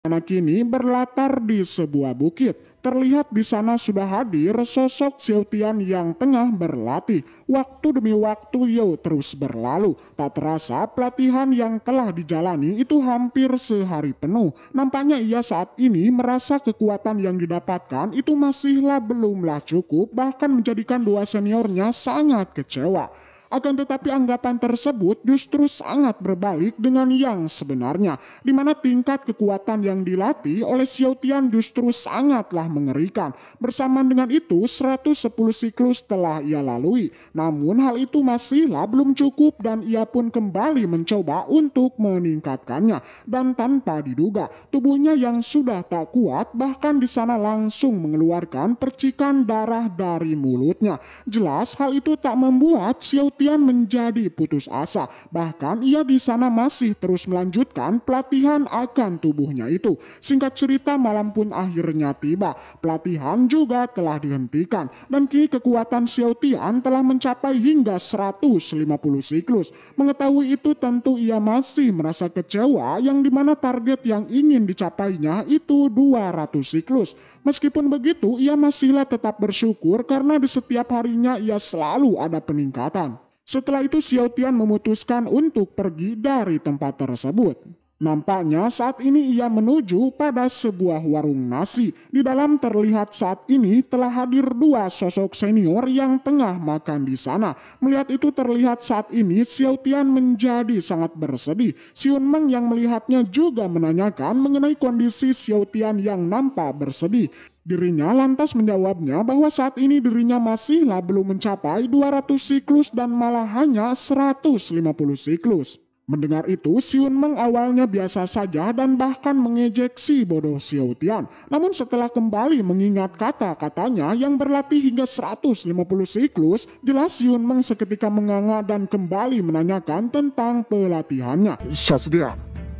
Mana kini berlatar di sebuah bukit. Terlihat di sana sudah hadir sosok Xiao Tian yang tengah berlatih. Waktu demi waktu terus berlalu. Tak terasa pelatihan yang telah dijalani itu hampir sehari penuh. Nampaknya ia saat ini merasa kekuatan yang didapatkan itu masihlah belumlah cukup, bahkan menjadikan dua seniornya sangat kecewa. Akan tetapi anggapan tersebut justru sangat berbalik dengan yang sebenarnya, di mana tingkat kekuatan yang dilatih oleh Xiao Tian justru sangatlah mengerikan. Bersamaan dengan itu 110 siklus telah ia lalui, namun hal itu masihlah belum cukup dan ia pun kembali mencoba untuk meningkatkannya. Dan tanpa diduga, tubuhnya yang sudah tak kuat bahkan di sana langsung mengeluarkan percikan darah dari mulutnya. Jelas hal itu tak membuat Xiao Tian menjadi putus asa. Bahkan ia di sana masih terus melanjutkan pelatihan akan tubuhnya itu. Singkat cerita, malam pun akhirnya tiba. Pelatihan juga telah dihentikan dan kini kekuatan Xiao Tian telah mencapai hingga 150 siklus. Mengetahui itu tentu ia masih merasa kecewa, yang dimana target yang ingin dicapainya itu 200 siklus. Meskipun begitu, ia masihlah tetap bersyukur karena di setiap harinya ia selalu ada peningkatan. Setelah itu Xiao Tian memutuskan untuk pergi dari tempat tersebut. Nampaknya saat ini ia menuju pada sebuah warung nasi. Di dalam terlihat saat ini telah hadir dua sosok senior yang tengah makan di sana. Melihat itu terlihat saat ini Xiao Tian menjadi sangat bersedih. Xun Meng yang melihatnya juga menanyakan mengenai kondisi Xiao Tian yang nampak bersedih. Dirinya lantas menjawabnya bahwa saat ini dirinya masihlah belum mencapai 200 siklus dan malah hanya 150 siklus. Mendengar itu, Xun Meng awalnya biasa saja dan bahkan mengejek si bodoh Xiao Tian. Namun setelah kembali mengingat kata-katanya yang berlatih hingga 150 siklus, jelas Xun Meng seketika menganga dan kembali menanyakan tentang pelatihannya. 小师弟啊，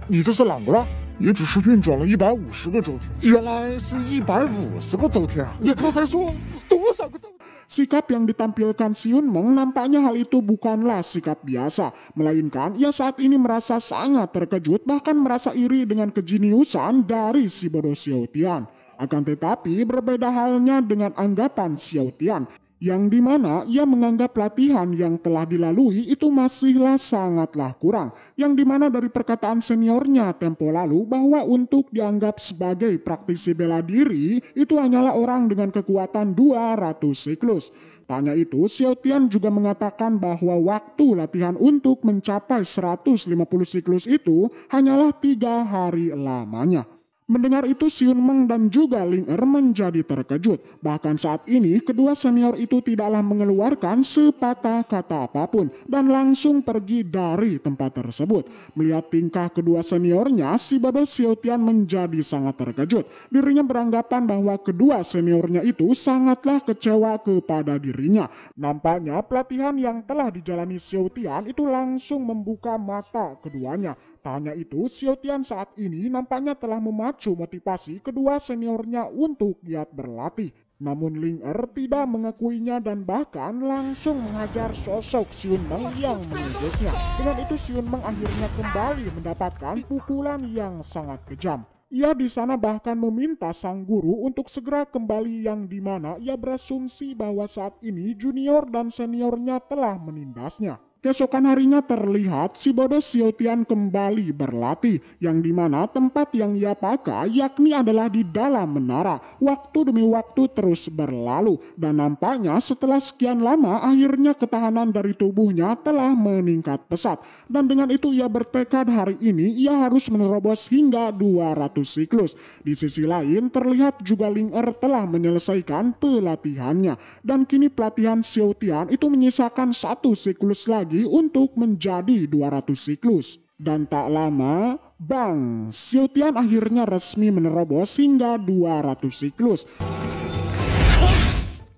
你这是啷个了？也只是运转了150个周天，原来是150个周天啊！你刚才说多少个周天？ Sikap yang ditampilkan Xun Meng nampaknya hal itu bukanlah sikap biasa, melainkan ia saat ini merasa sangat terkejut, bahkan merasa iri dengan kejeniusan dari si bodoh Xiao Tian. Akan tetapi berbeda halnya dengan anggapan Xiao Tian, yang dimana ia menganggap latihan yang telah dilalui itu masihlah sangatlah kurang, yang dimana dari perkataan seniornya tempo lalu bahwa untuk dianggap sebagai praktisi bela diri itu hanyalah orang dengan kekuatan 200 siklus. Tanya itu, Xiao Tian juga mengatakan bahwa waktu latihan untuk mencapai 150 siklus itu hanyalah 3 hari lamanya. Mendengar itu Xun Meng dan juga Ling Er menjadi terkejut. Bahkan saat ini kedua senior itu tidaklah mengeluarkan sepatah kata apapun dan langsung pergi dari tempat tersebut. Melihat tingkah kedua seniornya, si bodoh Xiao Tian menjadi sangat terkejut. Dirinya beranggapan bahwa kedua seniornya itu sangatlah kecewa kepada dirinya. Nampaknya pelatihan yang telah dijalani Xiao Tian itu langsung membuka mata keduanya. Tak hanya itu, Xiao Tian saat ini nampaknya telah memacu motivasi kedua seniornya untuk giat berlatih. Namun Ling Er tidak mengakuinya dan bahkan langsung menghajar sosok Xun Meng yang mengejeknya. Dengan itu Xun Meng akhirnya kembali mendapatkan pukulan yang sangat kejam. Ia di sana bahkan meminta sang guru untuk segera kembali, yang dimana ia berasumsi bahwa saat ini junior dan seniornya telah menindasnya. Keesokan harinya terlihat si bodoh Xiao Tian kembali berlatih, yang dimana tempat yang ia pakai yakni adalah di dalam menara. Waktu demi waktu terus berlalu dan nampaknya setelah sekian lama akhirnya ketahanan dari tubuhnya telah meningkat pesat. Dan dengan itu ia bertekad hari ini ia harus menerobos hingga 200 siklus. Di sisi lain terlihat juga Ling Er telah menyelesaikan pelatihannya dan kini pelatihan Xiao Tian itu menyisakan 1 siklus lagi untuk menjadi 200 siklus. Dan tak lama, bang, Xiao Tian akhirnya resmi menerobos hingga 200 siklus.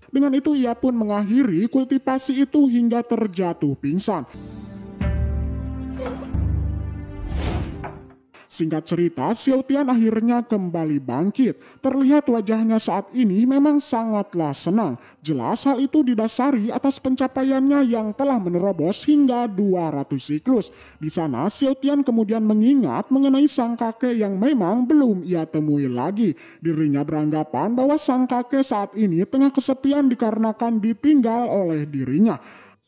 Dengan itu ia pun mengakhiri kultivasi itu hingga terjatuh pingsan. Singkat cerita, Xiao Tian akhirnya kembali bangkit. Terlihat wajahnya saat ini memang sangatlah senang. Jelas hal itu didasari atas pencapaiannya yang telah menerobos hingga 200 siklus. Di sana Xiao Tian kemudian mengingat mengenai sang kakek yang memang belum ia temui lagi. Dirinya beranggapan bahwa sang kakek saat ini tengah kesepian dikarenakan ditinggal oleh dirinya.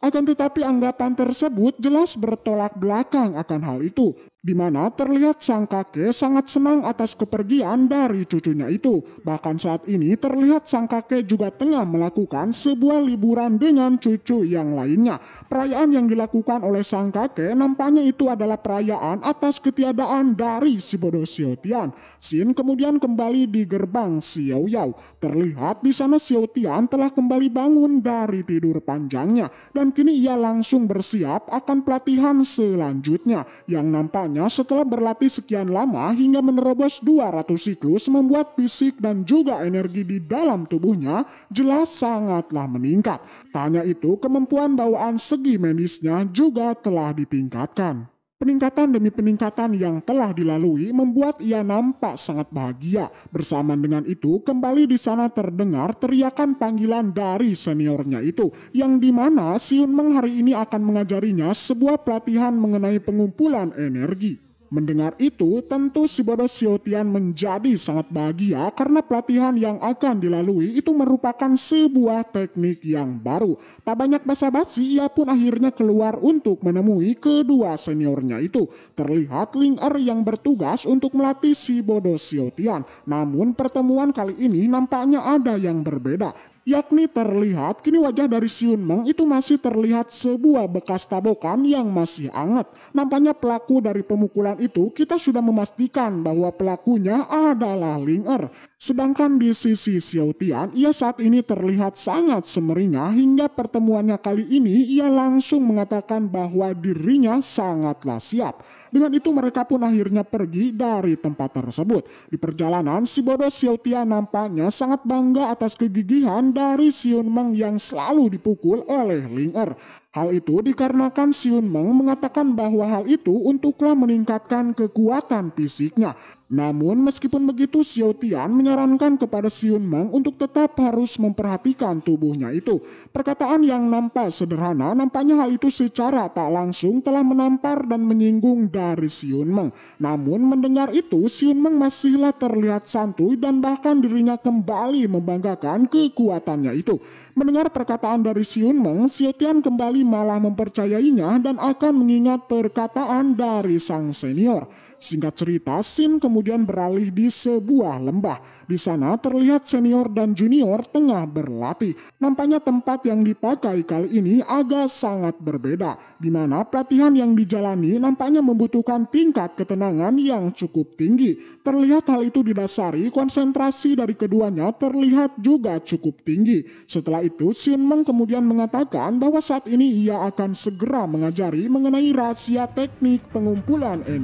Akan tetapi anggapan tersebut jelas bertolak belakang akan hal itu, di mana terlihat sang kakek sangat senang atas kepergian dari cucunya itu. Bahkan saat ini terlihat sang kakek juga tengah melakukan sebuah liburan dengan cucu yang lainnya. Perayaan yang dilakukan oleh sang kakek nampaknya itu adalah perayaan atas ketiadaan dari si bodoh Xiao Tian. Xin kemudian kembali di gerbang Xiao Yao. Terlihat di sana Xiao Tian telah kembali bangun dari tidur panjangnya dan kini ia langsung bersiap akan pelatihan selanjutnya yang nampaknya setelah berlatih sekian lama hingga menerobos 200 siklus membuat fisik dan juga energi di dalam tubuhnya jelas sangatlah meningkat. Tak hanya itu, kemampuan bawaan segi medisnya juga telah ditingkatkan. Peningkatan demi peningkatan yang telah dilalui membuat ia nampak sangat bahagia. Bersamaan dengan itu, kembali di sana terdengar teriakan panggilan dari seniornya itu, yang dimana Xiun Meng hari ini akan mengajarinya sebuah pelatihan mengenai pengumpulan energi. Mendengar itu, tentu si bodoh Xiao Tian menjadi sangat bahagia karena pelatihan yang akan dilalui itu merupakan sebuah teknik yang baru. Tak banyak basa-basi, ia pun akhirnya keluar untuk menemui kedua seniornya itu. Terlihat Ling Er yang bertugas untuk melatih si bodoh Xiao Tian. Namun pertemuan kali ini nampaknya ada yang berbeda. Yakni terlihat kini wajah dari Xiun Meng itu masih terlihat sebuah bekas tabokan yang masih hangat. Nampaknya pelaku dari pemukulan itu kita sudah memastikan bahwa pelakunya adalah Ling Er. Sedangkan di sisi Xiao Tian, ia saat ini terlihat sangat semeringah hingga pertemuannya kali ini ia langsung mengatakan bahwa dirinya sangatlah siap. Dengan itu mereka pun akhirnya pergi dari tempat tersebut. Di perjalanan si bodoh Xiao Tian nampaknya sangat bangga atas kegigihan dari Xiun Meng yang selalu dipukul oleh Ling Er. Hal itu dikarenakan Xiun Meng mengatakan bahwa hal itu untuklah meningkatkan kekuatan fisiknya. Namun meskipun begitu Xiao Tian menyarankan kepada Xiun Meng untuk tetap harus memperhatikan tubuhnya itu. Perkataan yang nampak sederhana nampaknya hal itu secara tak langsung telah menampar dan menyinggung dari Xiun Meng. Namun mendengar itu Xiun Meng masihlah terlihat santuy dan bahkan dirinya kembali membanggakan kekuatannya itu. Mendengar perkataan dari Xiun Meng, Xiao Tian kembali malah mempercayainya dan akan mengingat perkataan dari sang senior. Singkat cerita, Xin kemudian beralih di sebuah lembah. Di sana terlihat senior dan junior tengah berlatih. Nampaknya tempat yang dipakai kali ini agak sangat berbeda, di mana pelatihan yang dijalani nampaknya membutuhkan tingkat ketenangan yang cukup tinggi. Terlihat hal itu didasari konsentrasi dari keduanya terlihat juga cukup tinggi. Setelah itu, Xiun Meng kemudian mengatakan bahwa saat ini ia akan segera mengajari mengenai rahasia teknik pengumpulan energi.